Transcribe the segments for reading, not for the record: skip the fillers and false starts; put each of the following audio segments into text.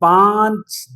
5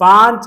5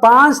5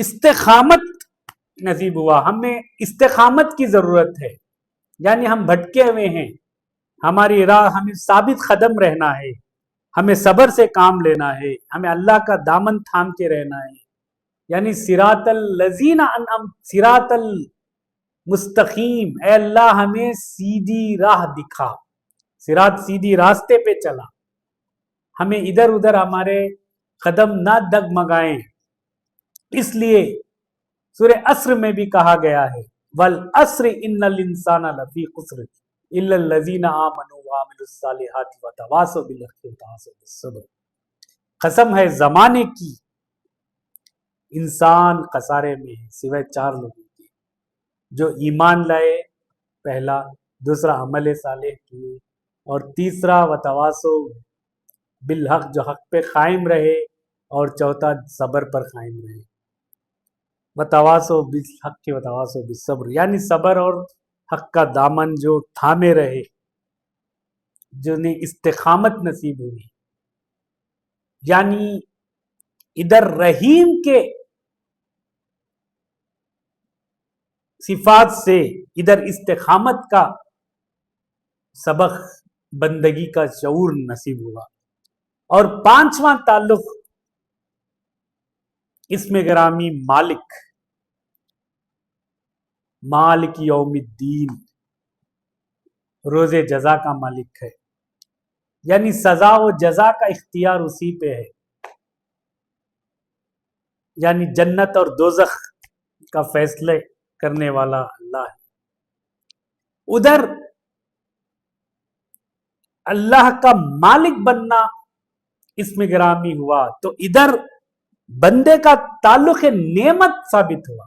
استقامت نصیب ہوا. ہمیں استقامت کی ضرورت ہے، یعنی ہم بھٹکے ہوئے ہیں، ہماری راہ ہمیں ثابت قدم رہنا ہے، ہمیں صبر سے کام لینا ہے، ہمیں اللہ کا دامن تھام کے رہنا ہے. یعنی صراط الذین صراط المستقیم، اے اللہ ہمیں سیدھی راہ دکھا، صراط سیدھی راستے پہ چلا، ہمیں ادھر ادھر ہمارے قدم نہ ڈگمگائیں. اس لیے سورہ عصر میں بھی کہا گیا ہے والعصر ان الانسان لفی خسر الا الذین آمنوا وعملوا الصالحات وتواصوا بالحق وتواصوا بالصبر. قسم ہے زمانے کی، انسان خسارے میں ہے سوائے 4 لوگوں کے، جو ایمان لائے پہلا، دوسرا عمل صالح کیے، اور تیسرا وتواصوا بالحق جو حق پہ قائم رہے، اور چوتھا صبر پر قائم رہے. وتواصوا بالحق وتواصوا بالصبر، یعنی صبر اور حق کا دامن جو تھامے رہے، جنہیں استقامت نصیب ہوئی. یعنی ادھر رحیم کے صفات سے ادھر استقامت کا سبق، بندگی کا شعور نصیب ہوا. اور 5واں تعلق اسم گرامی مالک، مالک یوم الدین، روز جزا کا مالک ہے. یعنی سزا و جزا کا اختیار اسی پہ ہے، یعنی جنت اور دوزخ کا فیصلے کرنے والا اللہ ہے. ادھر اللہ کا مالک بننا اسم گرامی ہوا، تو ادھر بندے کا تعلق نعمت ثابت ہوا.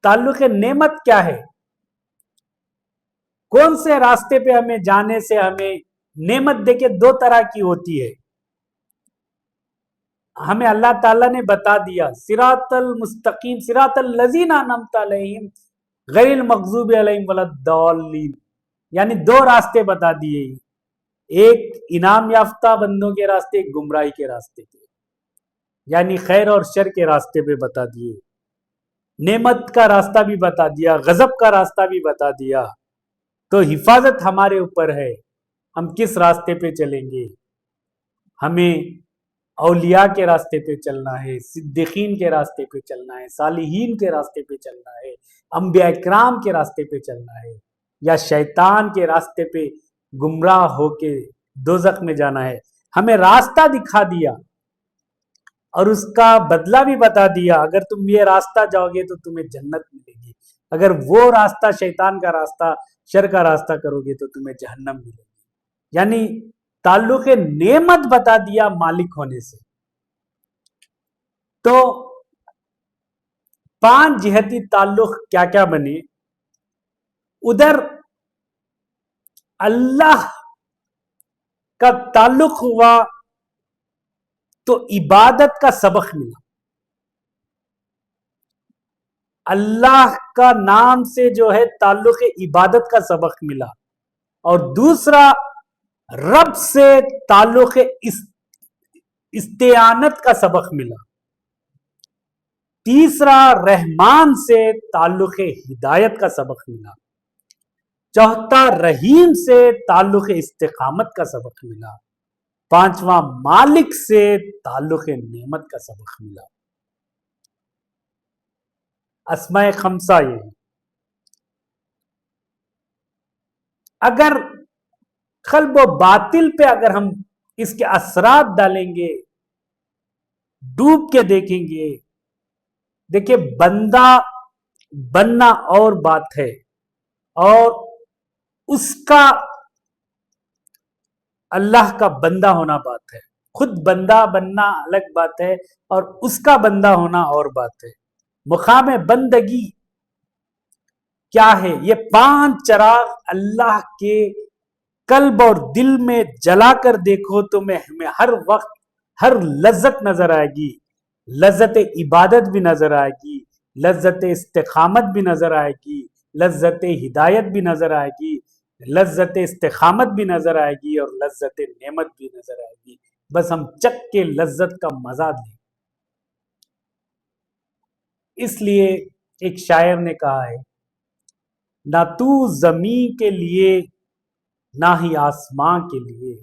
تعلق نعمت کیا ہے؟ کون سے راستے پہ ہمیں جانے سے ہمیں نعمت دیکھے 2 طرح کی ہوتی ہے. ہمیں اللہ تعالیٰ نے بتا دیا صراط المستقیم صراط الذین انعمت علیہم غیر المغضوب علیہم ولا الضالین، یعنی 2 راستے بتا دیے، ایک انعام یافتہ بندوں کے راستے، ایک گمراہی کے راستے پہ، یعنی خیر اور شر کے راستے پہ بتا دیے. نعمت کا راستہ بھی بتا دیا، غضب کا راستہ بھی بتا دیا. تو حفاظت ہمارے اوپر ہے، ہم کس راستے پہ چلیں گے. ہمیں اولیاء کے راستے پہ چلنا ہے، صدیقین کے راستے پہ چلنا ہے، صالحین کے راستے پہ چلنا ہے، انبیاء کرام کے راستے پہ چلنا ہے، یا شیطان کے راستے پہ گمراہ ہو کے دوزخ میں جانا ہے. ہمیں راستہ دکھا دیا اور اس کا بدلہ بھی بتا دیا. اگر تم یہ راستہ جاؤ گے تو تمہیں جنت ملے گی، اگر وہ راستہ شیطان کا راستہ، شر کا راستہ کرو گے تو تمہیں جہنم ملے گی. یعنی تعلق نعمت بتا دیا مالک ہونے سے. تو 5 جہتی تعلق کیا کیا بنے؟ ادھر اللہ کا تعلق ہوا تو عبادت کا سبق ملا. اللہ کا نام سے جو ہے تعلق عبادت کا سبق ملا. اور دوسرا رب سے تعلق استعانت کا سبق ملا. تیسرا رحمان سے تعلق ہدایت کا سبق ملا. چوتھا رحیم سے تعلق استقامت کا سبق ملا. 5واں مالک سے تعلق نعمت کا سبق ملا. اسماء خمسہ یہ ہے. اگر قلب و باطل پہ اگر ہم اس کے اثرات ڈالیں گے، ڈوب کے دیکھیں گے، دیکھیں بندہ بننا اور بات ہے، اور اس کا اللہ کا بندہ ہونا بات ہے. خود بندہ بننا الگ بات ہے اور اس کا بندہ ہونا اور بات ہے. مقام بندگی کیا ہے؟ یہ 5 چراغ اللہ کے قلب اور دل میں جلا کر دیکھو تو ہمیں ہر وقت ہر لذت نظر آئے گی. لذت عبادت بھی نظر آئے گی، لذت استقامت بھی نظر آئے گی، لذت ہدایت بھی نظر آئے گی، لذت استقامت بھی نظر آئے گی، اور لذت نعمت بھی نظر آئے گی. بس ہم چک کے لذت کا مزہ لیں. اس لیے ایک شاعر نے کہا ہے، نہ تو زمین کے لیے نہ ہی آسمان کے لیے،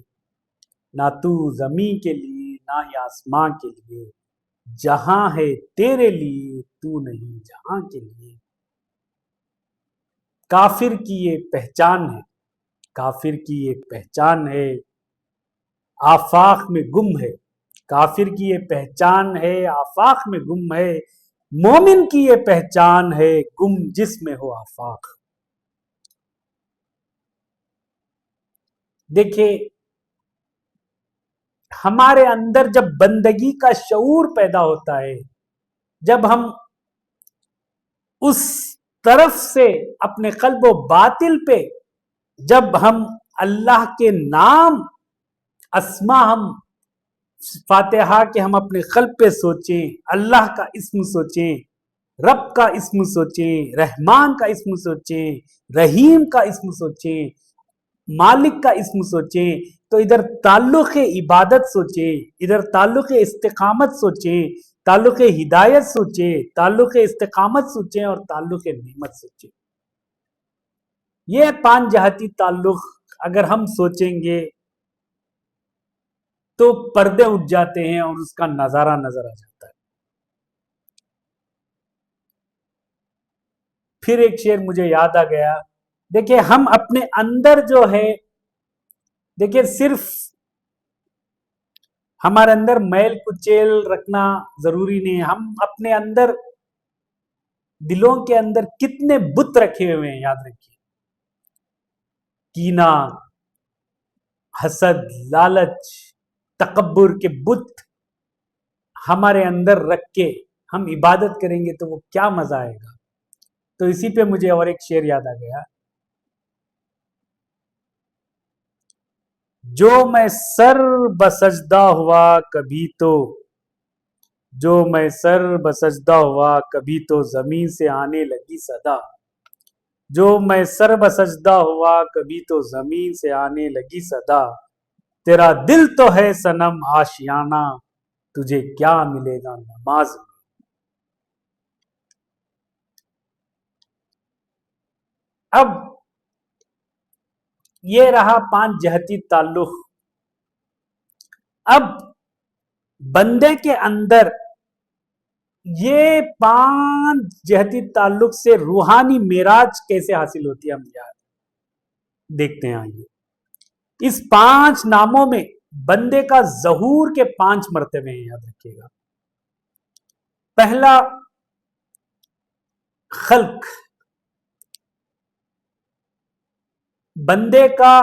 نہ تو زمین کے لیے نہ ہی آسمان کے لیے، جہاں ہے تیرے لیے تو نہیں جہاں کے لیے۔ کافر کی یہ پہچان ہے، کافر کی یہ پہچان ہے، آفاق میں گم ہے، کافر کی یہ پہچان ہے، آفاق میں گم ہے، مومن کی یہ پہچان ہے، گم جس میں ہو آفاق۔ دیکھیں، ہمارے اندر جب بندگی کا شعور پیدا ہوتا ہے، جب ہم اس طرف سے اپنے قلب و باطل پہ جب ہم اللہ کے نام اسما ہم فاتحہ کے ہم اپنے قلب پہ سوچیں، اللہ کا اسم سوچیں، رب کا اسم سوچیں، رحمان کا اسم سوچیں، رحیم کا اسم سوچیں، مالک کا اسم سوچیں، تو ادھر تعلق عبادت سوچیں، ادھر تعلق استقامت سوچیں، تعلق ہدایت سوچیں، تعلق استقامت سوچیں، اور تعلق نعمت سوچیں۔ یہ 5 جہتی تعلق اگر ہم سوچیں گے تو پردے اٹھ جاتے ہیں اور اس کا نظارہ نظر آ جاتا ہے۔ پھر ایک شعر مجھے یاد آ گیا، دیکھیں ہم اپنے اندر جو ہے، دیکھیں صرف ہمارے اندر میل کچیل رکھنا ضروری نہیں ہے، ہم اپنے اندر دلوں کے اندر کتنے بت رکھے ہوئے ہیں یاد رکھیے۔ کینہ، حسد، لالچ، تکبر کے بت ہمارے اندر رکھ کے ہم عبادت کریں گے تو وہ کیا مزہ آئے گا۔ تو اسی پہ مجھے اور ایک شعر یاد آ گیا، جو میں سر بسجدہ ہوا کبھی تو، جو میں سر بسجدہ ہوا کبھی تو زمین سے آنے لگی صدا، جو میں سر بسجدہ ہوا کبھی تو زمین سے آنے لگی صدا، تیرا دل تو ہے صنم آشیانہ، تجھے کیا ملے گا نماز میں۔ اب یہ رہا 5 جہتی تعلق۔ اب بندے کے اندر یہ 5 جہتی تعلق سے روحانی معراج کیسے حاصل ہوتی ہے، ہم یاد دیکھتے ہیں۔ آئیے، اس 5 ناموں میں بندے کا ظہور کے 5 مرتبے ہیں، یاد رکھیے گا۔ پہلا، خلق، بندے کا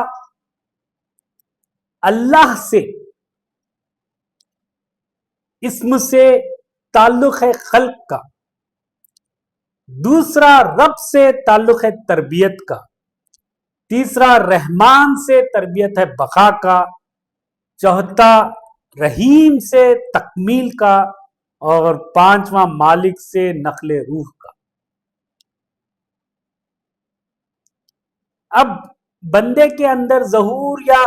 اللہ سے اسم سے تعلق ہے خلق کا۔ دوسرا، رب سے تعلق ہے تربیت کا۔ تیسرا، رحمان سے تربیت ہے بقا کا۔ چوتھا، رحیم سے تکمیل کا، اور 5واں، مالک سے نقل روح کا۔ اب بندے کے اندر ظہور یا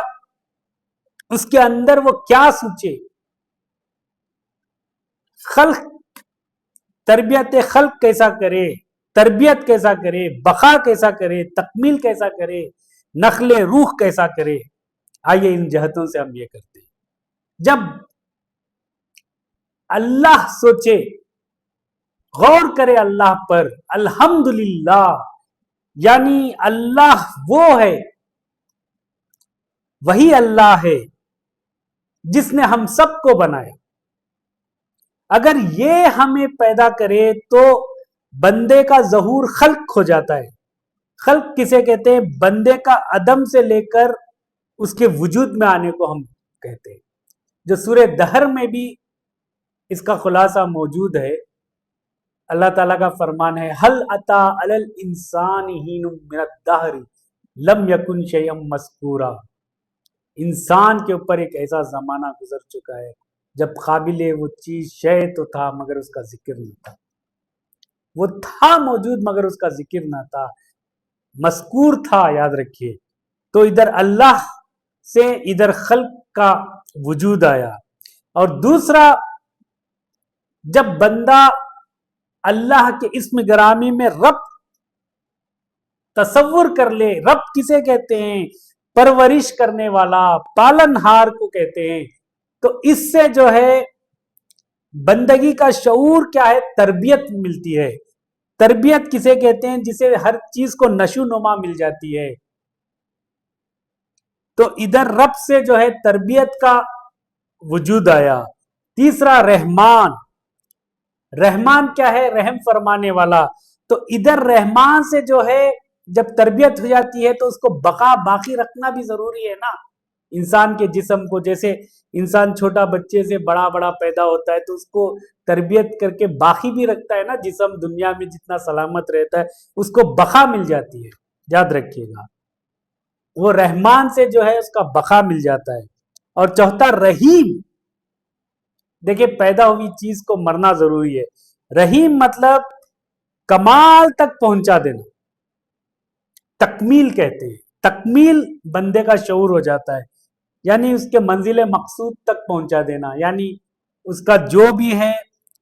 اس کے اندر وہ کیا سوچے، خلق، تربیت خلق کیسا کرے، تربیت کیسا کرے، بقا کیسا کرے، تکمیل کیسا کرے، نقل روح کیسا کرے۔ آئیے ان جہتوں سے ہم یہ کرتے ہیں۔ جب اللہ سوچے، غور کرے اللہ پر، الحمدللہ، یعنی اللہ وہ ہے، وہی اللہ ہے جس نے ہم سب کو بنایا۔ اگر یہ ہمیں پیدا کرے تو بندے کا ظہور خلق ہو جاتا ہے۔ خلق کسے کہتے ہیں؟ بندے کا عدم سے لے کر اس کے وجود میں آنے کو ہم کہتے ہیں، جو سورہ دہر میں بھی اس کا خلاصہ موجود ہے۔ اللہ تعالیٰ کا فرمان ہے، هل اتى على الانسان حين من الدهر لم يكن شيئا مذکورا۔ انسان کے اوپر ایک ایسا زمانہ گزر چکا ہے جب قابل وہ چیز شے تو تھا مگر اس کا ذکر نہ تھا، وہ تھا موجود مگر اس کا ذکر نہ تھا، مذکور تھا، یاد رکھیے۔ تو ادھر اللہ سے ادھر خلق کا وجود آیا۔ اور دوسرا، جب بندہ اللہ کے اسم گرامی میں رب تصور کر لے. رب کسے کہتے ہیں؟ پرورش کرنے والا، پالن ہار کو کہتے ہیں. تو اس سے جو ہے بندگی کا شعور کیا ہے؟ تربیت ملتی ہے. تربیت کسے کہتے ہیں؟ جسے ہر چیز کو نشو نما مل جاتی ہے. تو ادھر رب سے جو ہے تربیت کا وجود آیا. تیسرا رحمان. رحمان کیا ہے؟ رحم فرمانے والا. تو ادھر رحمان سے جو ہے جب تربیت ہو جاتی ہے تو اس کو بقا باقی رکھنا بھی ضروری ہے نا. انسان کے جسم کو، جیسے انسان چھوٹا بچے سے بڑا بڑا پیدا ہوتا ہے تو اس کو تربیت کر کے باقی بھی رکھتا ہے نا. جسم دنیا میں جتنا سلامت رہتا ہے اس کو بقا مل جاتی ہے. یاد رکھیے گا، وہ رحمان سے جو ہے اس کا بقا مل جاتا ہے. اور چوتھا رحیم. دیکھیں پیدا ہوئی چیز کو مرنا ضروری ہے. رحیم مطلب کمال تک پہنچا دینا، تکمیل کہتے ہیں. تکمیل بندے کا شعور ہو جاتا ہے، یعنی اس کے منزل مقصود تک پہنچا دینا. یعنی اس کا جو بھی ہے،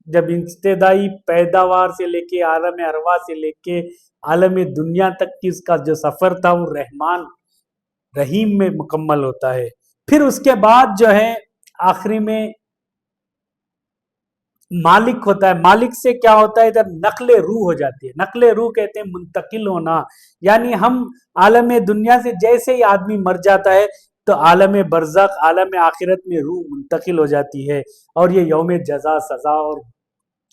جب ابتدائی پیداوار سے لے کے عالم ارواح سے لے کے عالم دنیا تک کی اس کا جو سفر تھا وہ رحمان رحیم میں مکمل ہوتا ہے. پھر اس کے بعد جو ہے آخری میں مالک ہوتا ہے. مالک سے کیا ہوتا ہے؟ ادھر نقل روح ہو جاتی ہے. نقل روح کہتے ہیں منتقل ہونا. یعنی ہم عالم دنیا سے جیسے ہی آدمی مر جاتا ہے تو عالم برزخ، عالم آخرت میں روح منتقل ہو جاتی ہے اور یہ یوم جزا، سزا اور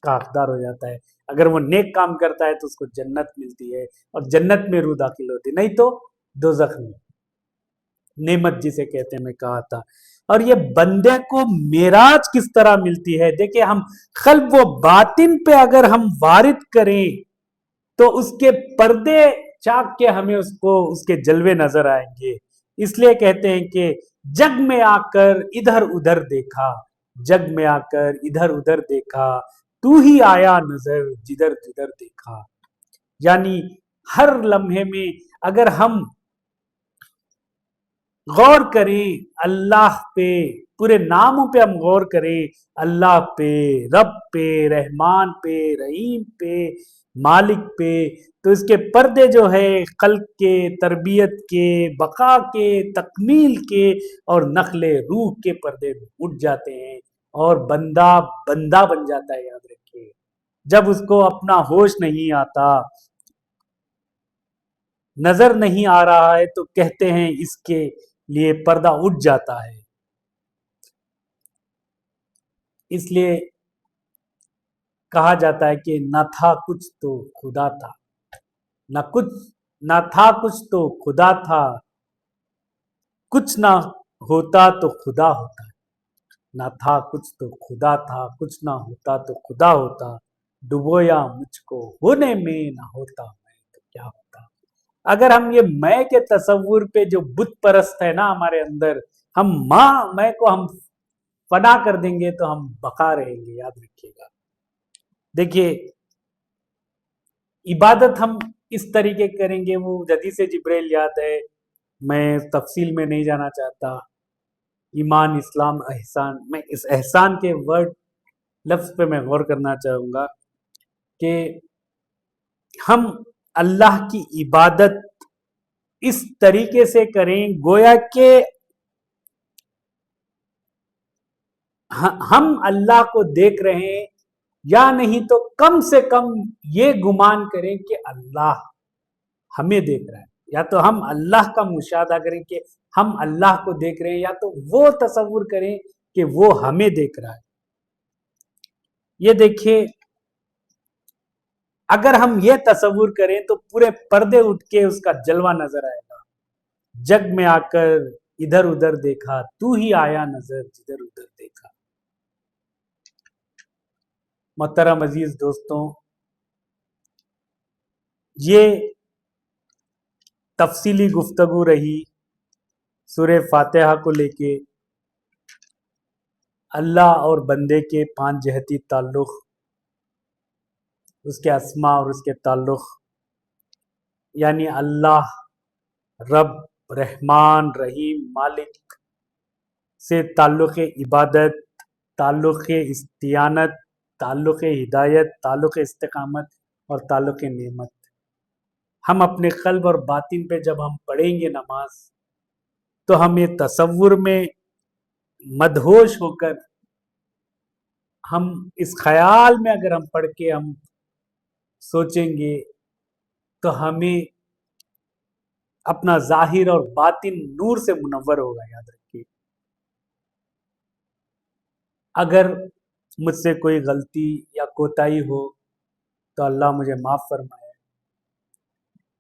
کا حقدار ہو جاتا ہے. اگر وہ نیک کام کرتا ہے تو اس کو جنت ملتی ہے اور جنت میں روح داخل ہوتی، نہیں تو دوزخ میں. نعمت جسے کہتے ہیں میں کہا تھا. اور یہ بندے کو معراج کس طرح ملتی ہے؟ دیکھیں ہم قلب و باطن پہ اگر ہم وارد کریں تو اس کے پردے چاک کے ہمیں اس کے جلوے نظر آئیں گے. اس لیے کہتے ہیں کہ جگ میں آ کر ادھر ادھر دیکھا، جگ میں آ کر ادھر ادھر دیکھا، تو ہی آیا نظر جدھر جدھر دیکھا. یعنی ہر لمحے میں اگر ہم غور کریں اللہ پہ، پورے ناموں پہ ہم غور کریں، اللہ پہ، رب پہ، رحمان پہ، رحیم پہ، مالک پہ، تو اس کے پردے جو ہے خلق کے، تربیت کے، بقا کے، تکمیل کے اور نقل روح کے پردے اٹھ جاتے ہیں اور بندہ بندہ بن جاتا ہے. یاد رکھیے جب اس کو اپنا ہوش نہیں آتا، نظر نہیں آ رہا ہے تو کہتے ہیں اس کے لیے پردہ اٹھ جاتا ہے. اس لیے کہا جاتا ہے کہ نہ تھا کچھ تو خدا تھا، نہ تھا کچھ تو خدا تھا، کچھ نہ ہوتا تو خدا ہوتا. نہ تھا کچھ تو خدا تھا، کچھ نہ ہوتا تو خدا ہوتا. ڈبویا مجھ کو ہونے میں، نہ ہوتا میں تو کیا ہوتا. اگر ہم یہ میں کے تصور پہ جو بت پرست ہے نا ہمارے اندر، ہم میں کو ہم فنا کر دیں گے تو ہم بقا رہیں گے. یاد رکھیے گا. دیکھیے عبادت ہم اس طریقے کریں گے، وہ حدیث جبریل یاد ہے، میں تفصیل میں نہیں جانا چاہتا. ایمان، اسلام، احسان. میں اس احسان کے لفظ پہ میں غور کرنا چاہوں گا کہ ہم اللہ کی عبادت اس طریقے سے کریں گویا کہ ہم اللہ کو دیکھ رہے ہیں، یا نہیں تو کم سے کم یہ گمان کریں کہ اللہ ہمیں دیکھ رہا ہے. یا تو ہم اللہ کا مشاہدہ کریں کہ ہم اللہ کو دیکھ رہے ہیں، یا تو وہ تصور کریں کہ وہ ہمیں دیکھ رہا ہے. یہ دیکھیے اگر ہم یہ تصور کریں تو پورے پردے اٹھ کے اس کا جلوہ نظر آئے گا. جگ میں آ کر ادھر ادھر دیکھا، تو ہی آیا نظر جدھر ادھر دیکھا. محترم عزیز دوستوں، یہ تفصیلی گفتگو رہی سورہ فاتحہ کو لے کے، اللہ اور بندے کے 5 جہتی تعلق، اس کے اسماء اور اس کے تعلق، یعنی اللہ، رب، رحمان، رحیم، مالک سے تعلق عبادت، تعلق استعانت، تعلق ہدایت، تعلق استقامت اور تعلق نعمت. ہم اپنے قلب اور باطن پہ جب ہم پڑھیں گے نماز تو ہم یہ تصور میں مدہوش ہو کر ہم اس خیال میں اگر ہم پڑھ کے ہم سوچیں گے تو ہمیں اپنا ظاہر اور باطن نور سے منور ہوگا. یاد رکھیے اگر مجھ سے کوئی غلطی یا کوتاہی ہو تو اللہ مجھے معاف فرمائے.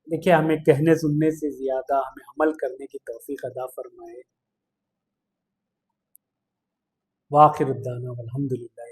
دیکھیے ہمیں کہنے سننے سے زیادہ ہمیں عمل کرنے کی توفیق عطا فرمائے. وآخر الدعوانا والحمد للہ.